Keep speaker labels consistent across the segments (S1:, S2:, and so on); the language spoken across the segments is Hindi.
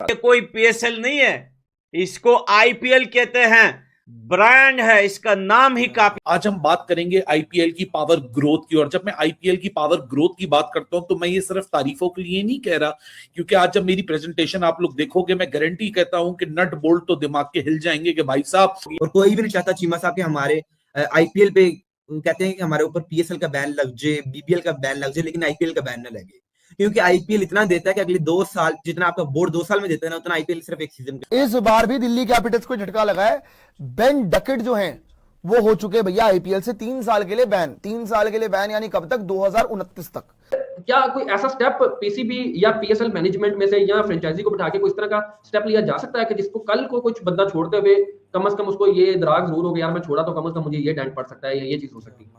S1: ये कोई पीएसएल नहीं है, इसको आईपीएल कहते हैं, ब्रांड है, इसका नाम ही काफी।
S2: आज हम बात करेंगे आईपीएल की पावर ग्रोथ की। और जब मैं आईपीएल की पावर ग्रोथ की बात करता हूं तो मैं ये सिर्फ तारीफों के लिए नहीं कह रहा, क्योंकि आज जब मेरी प्रेजेंटेशन आप लोग देखोगे, मैं गारंटी कहता हूं कि नट बोल्ट तो दिमाग के हिल जाएंगे कि भाई साहब।
S3: और कोई भी नहीं चाहता चीमा साहब के हमारे आईपीएल पे कहते हैं कि हमारे ऊपर पीएसएल का बैन लग जाए, बीपीएल का बैन लग जाए, लेकिन आईपीएल का बैन ना लगे, क्योंकि आईपीएल इतना देता है कि अगले 2 साल जितना आपका बोर्ड 2 साल में देता है ना, उतना आईपीएल सिर्फ एक सीजन का।
S4: इस बार भी दिल्ली कैपिटल्स को झटका लगा है। बेन डकेट जो हैं वो हो चुके भैया आईपीएल से 3 साल के लिए बैन। 3 साल के लिए बैन यानी कब तक? 2029 तक।
S5: क्या कोई ऐसा स्टेप पीसीबी या पीएसएल मैनेजमेंट में से या फ्रेंचाइजी को बिठा के कोई इस तरह का स्टेप लिया जा सकता है कि जिसको कल को कुछ बंदा छोड़ते हुए कम से कम उसको ये दराग जरूर हो गया, यार मैं छोड़ा तो कम से कम मुझे ये डेंट पड़ सकता है या ये चीज हो सकती है?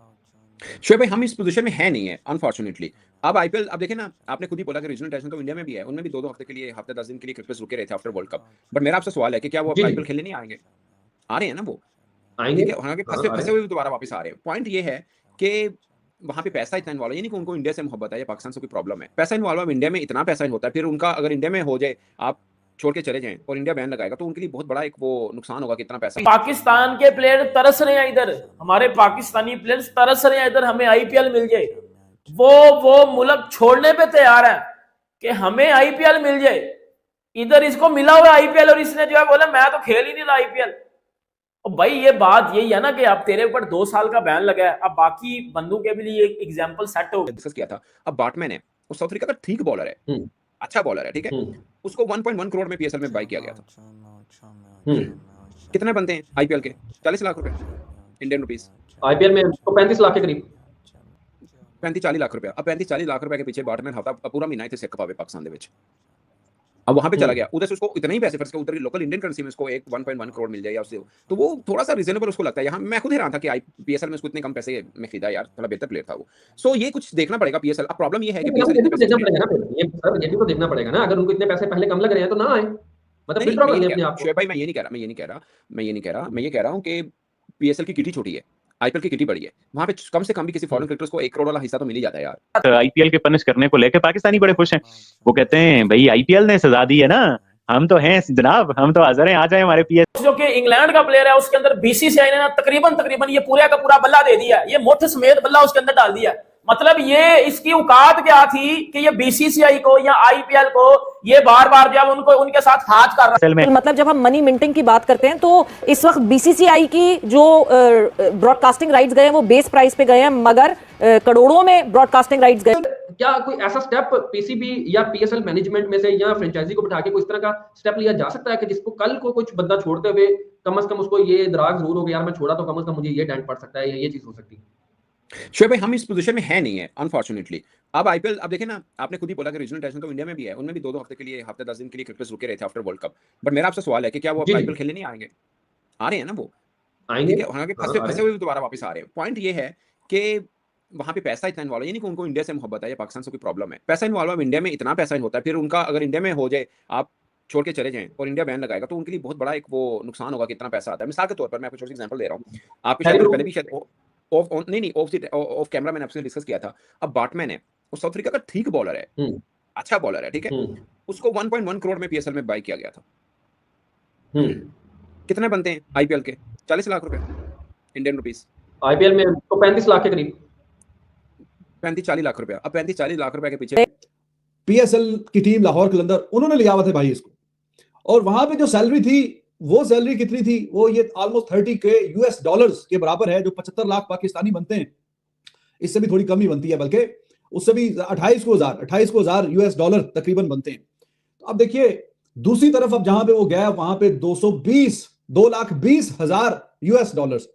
S6: शोएब भाई, हम इस पोजीशन में है नहीं है अनफॉर्चुनेटली। अब आईपीएल, अब देखें ना, आपने खुद ही बोला कि रीजनल इंटरनेशनल तो इंडिया में भी है, उनमें भी 2-2 हफ्ते के लिए, हफ्ते 10 दिन के लिए क्रिकेट रुके रहे थे आफ्टर वर्ल्ड कप। बट मेरा आपसे सवाल है कि क्या वो आईपीएल खेलने नहीं आएंगे? आ रहे हैं ना, वो
S5: आएंगे,
S6: हालांकि फंसे हुए दोबारा वापस आ रहे हैं। पॉइंट ये है कि वहां पे पैसा इतना इन्वॉल्व है, ये नहीं कि उनको इंडिया से मोहब्बत है या पाकिस्तान से कोई प्रॉब्लम है। पैसा इन्वॉल्व है, इंडिया में इतना पैसा होता है, फिर उनका अगर इंडिया में हो जाए, आप छोड़ के चले जाएं और इंडिया बैन लगाएगा तो उनके लिए बहुत बड़ा एक वो नुकसान होगा कि इतना पैसा।
S7: पाकिस्तान के प्लेयर तरस रहे हैं इधर, हमारे पाकिस्तानी प्लेयर्स तरस रहे हैं इधर, हमें आईपीएल मिल जाए। वो मुल्क छोड़ने पे तैयार है कि हमें आईपीएल मिल जाए। इधर इसको मिला हुआ आईपीएल और इसने जो है बोला मैं तो खेल ही नहीं रहा आईपीएल। और भाई ये बात यही है ना कि अब तेरे ऊपर 2 साल का बैन लगा है, अब बाकी बंदों के भी लिए एक एग्जांपल सेट हो
S6: डिस्कस किया था। अब बाटमैन है, वो साउथ अफ्रीका का ठीक बॉलर है, अच्छा बॉलर है, ठीक है, उसको 1.1 करोड़ में पीएसएल में बाय किया गया था। कितने बनते हैं आईपीएल के? 40 लाख रुपए इंडियन रुपीस।
S5: आईपीएल में तो 35 लाख के करीब,
S6: 35-40 लाख रुपया। अब 35-40 लाख रुपए के पीछे बाटमैन हफ्ता पूरा महीना थे सिख पावे पाकिस्तान दे विच। अब वहां पे चला गया, उधर से उसको इतने ही पैसे फर्स्ट उधर लोकल इंडियन करेंसी में उसको 1.1 करोड़ मिल जाए या उससे, तो वो थोड़ा सा रीजनेबल उसको लगता है। यहाँ मैं खुद हैरान था कि आईपीएल में उसको इतने कम पैसे में खरीदा, यार थोड़ा बेहतर प्लेयर था वो। सो ये कुछ देखना पड़ेगा पीएसएल। अब प्रॉब्लम ये है कि पीएसएल
S5: देखना पड़ेगा ना, ये सर ये भी तो देखना पड़ेगा ना, अगर उनको इतने पैसे पहले कम लग रहे हैं तो ना आए, मतलब विथड्रॉ कर लें अपने आप को।
S6: शोएब भाई मैं ये नहीं कह रहा हूं कि पीएसएल की किटी छोटी है, आईपीएल की किटी बड़ी है। वहां पे कम से कम भी किसी फॉरेन क्रिकेटर्स को 1 करोड़ वाला हिस्सा तो मिल ही जाता है यार।
S8: आईपीएल के पनिश करने को लेकर पाकिस्तानी बड़े खुश हैं। वो कहते हैं भाई आईपीएल ने सजा दी है ना, हम तो हैं जनाब, हम तो हाजिर हैं, आ जाए हमारे पीएस।
S7: जो कि इंग्लैंड का प्लेयर है उसके अंदर बीसीसीआई ने ना तकरीबन ये पूरा का पूरा बल्ला दे दिया, ये मुठ समेत बल्ला उसके अंदर डाल दिया। मतलब ये इसकी औकात क्या थी कि ये बीसीसीआई को या आईपीएल को ये बार-बार जब उनको उनके साथ हाथ कर रहा है।
S9: मतलब जब हम मनी मिंटिंग की बात करते हैं तो इस वक्त बीसीसीआई की जो ब्रॉडकास्टिंग राइट्स गए हैं वो बेस प्राइस पे गए हैं, मगर करोड़ों में ब्रॉडकास्टिंग राइट्स गए।
S5: क्या कोई ऐसा स्टेप पीसीबी या पीएसएल मैनेजमेंट में से या फ्रेंचाइजी को बिठा के कोई इस तरह का स्टेप लिया जा सकता है कि जिसको कल को कुछ बंदा छोड़ते हुए कम से कम उसको ये दराग जरूर हो गया, यार मैं छोड़ा तो कम से कम मुझे ये डेंट पड़ सकता है या ये चीज हो सकती है?
S6: शोएब भाई, हम इस पोजीशन में है नहीं है अनफॉर्चुनेटली। अब आईपीएल, अब देखें ना, आपने खुद ही बोला कि रीजनल इंटरनेशनल तो इंडिया में भी है, उनमें भी 2-2 हफ्ते के लिए, हफ्ते 10 दिन के लिए क्रिकेट रुके रहे थे आफ्टर वर्ल्ड कप। बट मेरा आपसे सवाल है कि क्या वो आईपीएल खेलने नहीं आएंगे? आ रहे हैं ना, वो
S5: आएंगे,
S6: हालांकि फंसे हुए दोबारा वापस आ रहे हैं। पॉइंट ये है कि वहां पे पैसा इतना इन्वॉल्व है, ये नहीं कि उनको इंडिया से मोहब्बत है या पाकिस्तान से कोई प्रॉब्लम है। पैसा इन्वॉल्व है, इंडिया में इतना पैसा होता है, फिर उनका अगर इंडिया में हो जाए, आप छोड़ के चले जाएं और इंडिया बैन लगाएगा तो उनके लिए बहुत बड़ा एक वो नुकसान होगा कि इतना पैसा आता है। मिसाल के तौर पर मैं आपको छोटी एग्जांपल दे रहा हूं, आपके शायद पहले भी शायद ऑफ कैमरा मैंने आपसे डिस्कस किया था। अब बाटमैन है, वो साउथ अफ्रीका का ठीक बॉलर है, अच्छा बॉलर है, ठीक है, उसको 1.1 करोड़ में पीएसएल में बाय किया गया था। कितने बनते हैं आईपीएल के? 40 लाख रुपए इंडियन रुपीस।
S5: आईपीएल में तो 35 लाख के करीब,
S6: 35-40 लाख रुपया। अब 35-40 लाख रुपए के पीछे
S10: पीएसएल की टीम लाहौर कलंदर उन्होंने लिया हुआ था भाई इसको, और वहां पे जो सैलरी थी वो सैलरी कितनी थी? वो ये ऑलमोस्ट 30 के यूएस डॉलर्स के बराबर है, जो 75 लाख पाकिस्तानी बनते हैं। इससे भी थोड़ी कम ही बनती है, बल्कि उससे भी 28,000 यूएस डॉलर तकरीबन बनते हैं। तो अब देखिए दूसरी तरफ, अब जहां पे वो गया वहां पे 2,20,000 यूएस डॉलर्स।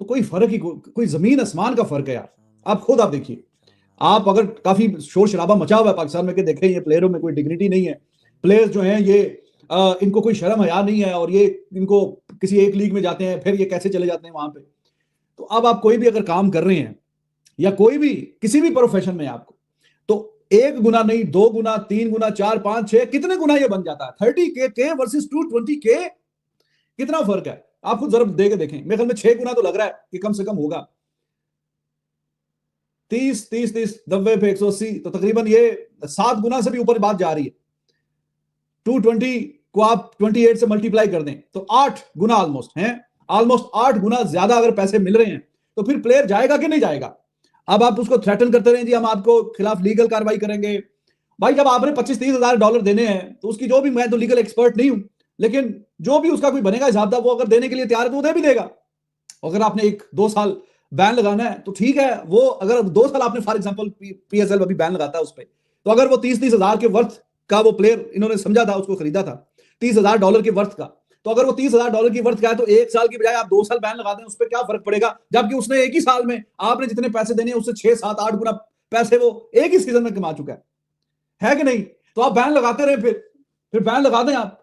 S10: तो कोई फर्क ही, कोई जमीन आसमान का फर्क है यार। आप खुद आप देखिए, आप अगर काफी शोर शराबा मचा हुआ है पाकिस्तान में कि देखें ये प्लेयरों में कोई डिग्निटी नहीं है, प्लेयर्स जो हैं ये इनको कोई शर्म हया नहीं है, और ये इनको किसी एक लीग में जाते हैं फिर ये कैसे चले जाते हैं वहां पे। तो अब आप कोई भी अगर काम कर रहे हैं या कोई भी किसी भी प्रोफेशन में आपको, तो 1 गुना नहीं, 2 गुना, 3 गुना, 4, 5, 6 कितने गुना ये बन जाता है। 30 के वर्सेस 220 के कितना फर्क है, आप खुद जरा दे के देखें। मेरे ख्याल में 6 गुना तो लग रहा है कि कम से कम होगा। 30 90 पे 180, तो तकरीबन ये 7 गुना से भी ऊपर बात जा रही है। 220 को आप 28 से मल्टीप्लाई कर दें तो 8 गुना ऑलमोस्ट 8 गुना ज्यादा अगर पैसे मिल रहे हैं तो फिर प्लेयर जाएगा कि नहीं जाएगा। अब आप उसको थ्रेटन करते रहे जी हम आपको खिलाफ लीगल कार्रवाई करेंगे। भाई जब आपने 25-30 हजार डॉलर देने हैं तो उसकी जो भी, मैं तो लीगल एक्सपर्ट नहीं हूं, लेकिन जो भी उसका कोई बनेगा हिसाब था वो अगर देने के लिए तैयार है तो वो दे भी देगा। अगर आपने 1-2 साल बैन लगाना है तो ठीक है, वो अगर 2 साल आपने फॉर एग्जांपल पीएसएल अभी बैन लगाता है उस पर, तो अगर वो 30-30 हजार के वर्थ का वो प्लेयर इन्होंने समझा था, उसको खरीदा था $30,000 के वर्थ का, तो अगर वो $30,000 की वर्थ का है तो 1 साल की बजाय आप 2 साल बैन लगा दें, उस पर क्या फर्क पड़ेगा? जबकि उसने एक ही साल में आपने जितने पैसे देने हैं उससे 6-7-8 गुना पैसे वो एक ही सीजन में कमा चुका है कि नहीं? तो आप बैन लगाते रहे, फिर बैन लगा दें आप,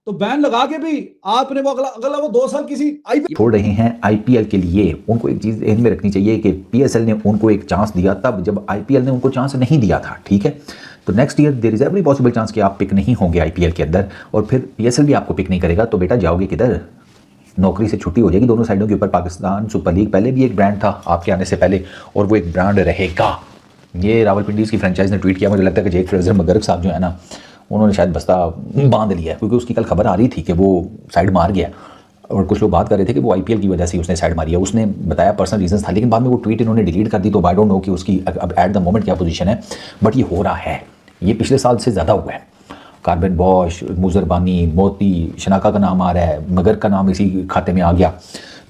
S10: तो बैन लगा के भी आपने वो अगला वो 2 साल किसी आईपीएल
S11: छोड़ रहे हैं आईपीएल के लिए। उनको एक चीज ध्यान में रखनी चाहिए कि पीएसएल ने उनको एक चांस दिया तब जब आईपीएल ने उनको चांस नहीं दिया था, ठीक है? तो next year there is every possible chance कि आप पिक नहीं होंगे आईपीएल के अंदर, और फिर पीएसएल भी आपको पिक नहीं करेगा, तो बेटा जाओगे किधर? नौकरी से छुट्टी हो जाएगी दोनों साइडों के ऊपर। पाकिस्तान सुपर लीग पहले भी एक ब्रांड था आपके आने से पहले, और वो एक ब्रांड रहेगा। ये रावलपिंडी की फ्रेंचाइज ने ट्वीट किया, मुझे लगता है कि जेक फ्रेजर मगर्क साहब जो है ना, उन्होंने शायद बस्ता बांध लिया, क्योंकि उसकी कल खबर आ रही थी कि वो साइड मार गया, और कुछ लोग बात कर रहे थे कि वो आईपीएल की वजह से उसने साइड मारी है। उसने बताया पर्सनल रीजंस था, लेकिन बाद में वो ट्वीट इन्होंने डिलीट कर दी, तो आई डोंट नो कि उसकी अब एट द मोमेंट क्या पोजीशन है, बट ये हो रहा है, ये पिछले साल से ज़्यादा हुआ है। कार्बन बॉश, मुजरबानी, मोती, शनाका का नाम आ रहा है, मगर का नाम इसी खाते में आ गया।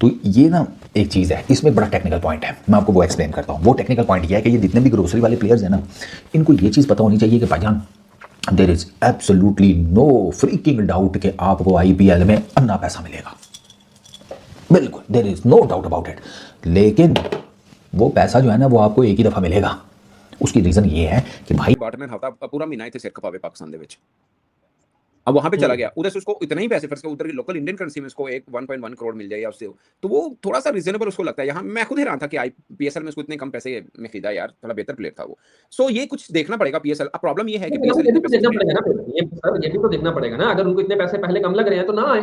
S11: तो ये ना एक चीज़ है, इसमें बड़ा टेक्निकल पॉइंट है, मैं आपको वो एक्सप्लेन करता हूँ। वो टेक्निकल पॉइंट ये है कि ये जितने भी ग्रोसरी वाले प्लेयर्स हैं ना, इनको ये चीज़ पता होनी चाहिए कि भाईजान there is absolutely no freaking doubt कि आपको आईपीएल में अन्ना पैसा मिलेगा, बिल्कुल there is no doubt about it. लेकिन वो पैसा जो है ना वो आपको एक ही दफ़ा मिलेगा। उसकी रीज़न ये है कि भाई
S6: बार्टमैन हफ्ता पूरा महीना इतने सिर खपावे पाकिस्तान दे विच, अब वहां पे चला गया, उधर से उसको इतने ही पैसे फर्स्ट उधर की लोकल इंडियन करेंसी में उसको 1.1 करोड़ मिल जाए या उससे, तो वो थोड़ा सा रीजनेबल उसको लगता है। यहाँ मैं खुद हैरान था कि पीएसएल में उसको इतने कम पैसे में खरीदा यार, थोड़ा बेहतर प्लेयर था वो। सो ये कुछ देखना पड़ेगा पीएसएल। अब प्रॉब्लम ये है कि पीएसएल इतने पैसे
S5: देखना पड़ेगा ना, ये भी तो देखना पड़ेगा ना, अगर उनको इतने पैसे पहले कम लग रहे हैं तो ना आए,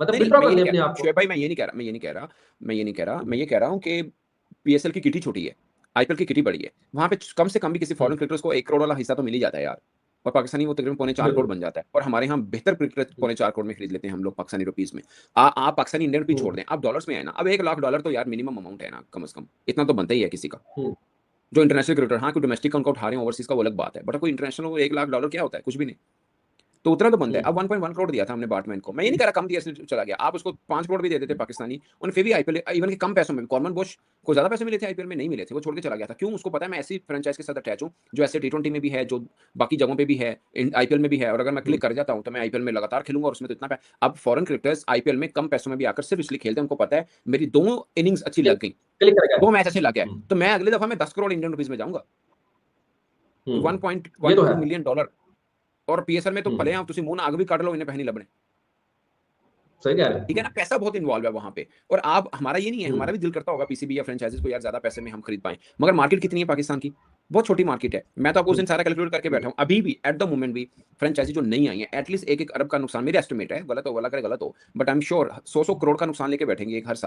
S5: मतलब विथड्रॉ कर लें अपने आप को।
S6: शोएब भाई मैं ये नहीं कह रहा, मैं ये कह रहा हूँ कि पीएसएल की किटी छोटी है, आईपीएल की किटी बड़ी है, वहां पे कम से कम भी किसी फॉरेन क्रिकेटर्स को 1 करोड़ वाला हिस्सा तो मिल ही जाता है यार, और पाकिस्तानी वो तकरीबन 4.25 करोड़ बन जाता है, और हमारे यहाँ बेहतर क्रिकेटर 4.25 करोड़ में खरीद लेते हैं हम लोग पाकिस्तानी रुपीस में। आप पाकिस्तानी इंडियन रुपीज छोड़ दें, आप डॉलर्स में है ना, अब $1 लाख तो यार मिनिमम अमाउंट है ना, कम से कम इतना तो बनता ही है किसी का जो इंटरनेशनल क्रिकेटर। हाँ कोई डोमेस्टिक का उनको उठा रहे हैं, ओवरसीज का वो अलग बात है, बट कोई इंटरनेशनल $1 लाख क्या होता है? कुछ भी नहीं, तो उतना तो बनता है। अब 1.1 करोड़ दिया था हमने बार्टमैन को, मैं ये नहीं कह रहा कम दिया इसलिए चला गया, आप उसको 5 करोड़ भी दे देते पाकिस्तानी, उन्हें फिर भी आईपीएल इवन के कम पैसों में, कॉर्मन बुश को ज्यादा पैसे मिले थे आईपीएल में, नहीं मिले थे, वो छोड़ के चला गया था। क्यों? उसको पता है मैं ऐसी फ्रेंचाइज के साथ अटैच हूँ जो ऐसे T20 में भी है, जो बाकी जगहों पे भी है, आईपीएल में भी है, और अगर मैं क्लिक कर जाता हूँ तो मैं आईपीएल में लगातार खेलूंगा, और उसमें तो इतना अब फॉरेन क्रिकेटर्स आईपीएल में कम पैसों में भी आकर सिर्फ इसलिए खेलते हैं, उनको पता है मेरी 2 इनिंग्स अच्छी लग गई, 2 मैच अच्छे लग गए, तो मैं अगले दफा मैं 10 करोड़ इंडियन रुपीज में जाऊंगा, $1.1 मिलियन। और पीएसएल में तो भले आप तुसी मुंह ना आग भी काट लो, इन्हें पहनी लबने,
S5: सही कह रहे हैं,
S6: ठीक है ना? पैसा बहुत इन्वॉल्व है वहां पे, और आप हमारा ये नहीं है, हमारा भी दिल करता होगा पीसीबी या फ्रेंचाइजीज को यार ज्यादा पैसे में हम खरीद पाएं, मगर मार्केट कितनी है पाकिस्तान की? बहुत छोटी मार्केट है। मैं तो आपको उस दिन सारा कैलकुलेट करके बैठा हूं, अभी भी एट द मोमेंट भी फ्रेंचाइजी जो नहीं आई है एटलीस्ट 1-1 अरब का नुकसान, मेरे एस्टिमेट है, गलत हो, गलत हो, but I am sure 100 crore का नुकसान लेके बैठेंगे एक हर साल।